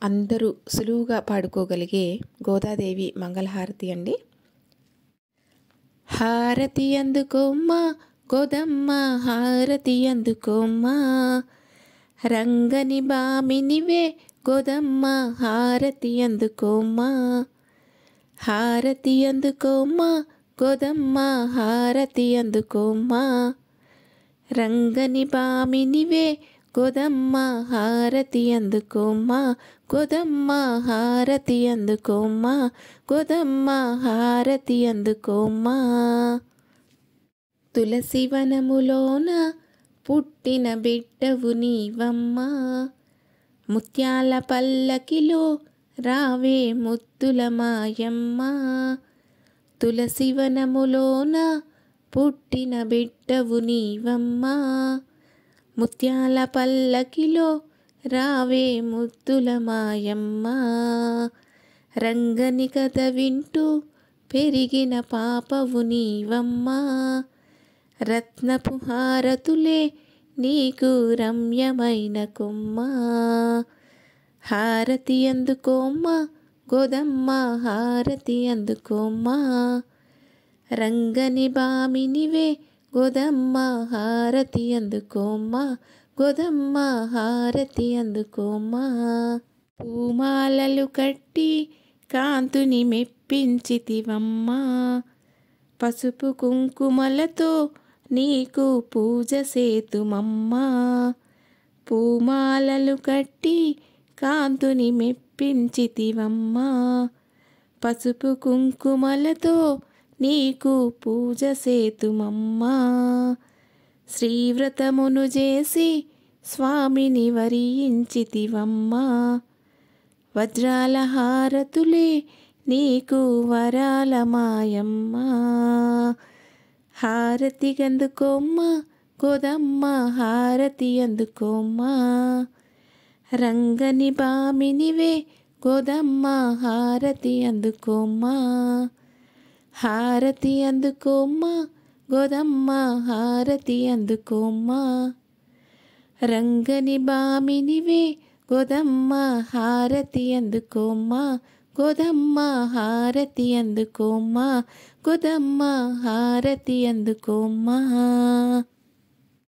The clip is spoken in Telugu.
అందరూ సులువుగా పాడుకోగలిగే గోదాదేవి మంగళహారతి అండి. హారతి అందుకోమ్మా గోదమ్మ, హారతి అందుకోమ్మా, రంగని బామినివే గోదమ్మ, హారతి అందుకోమ్మా, హారతి అందుకోమ్మా గోదమ్మ, హారతి అందుకోమ్మా, రంగని బామినివే గోదమ్మ, హారతి అందుకోమ్మా, గోదమ్మ హారతి అందుకోమ్మా, గోదమ్మ హారతి అందుకోమ్మా. తులసి వనములోన పుట్టిన బిడ్డవు నీవమ్మా, ముత్యాల పల్లకిలో రావే ముద్దుల మాయమ్మ, తులసి వనములోన పుట్టిన బిడ్డవు నీవమ్మా, ముత్యాల పల్లకిలో రావే ముద్దుల మాయమ్మ, రంగని కథ వింటూ పెరిగిన పాపవు నీవమ్మా, రత్నపు హారతులే నీకు రమ్యమైన కొమ్మ, హారతి అందుకోమ్మా గోదమ్మ, హారతి అందుకోమ్మా, రంగని బామినివే గోదమ్మ, హారతి అందుకోమ్మా, గోదమ్మ హారతి అందుకోమ్మా. పూమాలలు కట్టి కాంతుని మెప్పించితివమ్మా, పసుపు కుంకుమలతో నీకు పూజ సేతుమమ్మా, పూమాలలు కట్టి కాంతుని మెప్పించితివమ్మా, పసుపు కుంకుమలతో నీకు పూజ సేతుమమ్మా, శ్రీవ్రతమును చేసి స్వామిని వరించితివమ్మా, వజ్రాల హారతులే నీకు వరాల మాయమ్మ, హారతి అందుకోమ్మా గోదమ్మ, హారతి అందుకోమ్మా, రంగని బామినివే గోదమ్మ, హారతి అందుకోమ్మా, హారతి అందుకోమ్మా గోదమ్మ, హారతి అందుకోమ్మా, రంగని బామినివే గోదమ్మ, హారతి అందుకోమ్మా, గోదమ్మ హారతి అందుకోమ్మా, గోదమ్మ హారతి అందుకోమ్మా.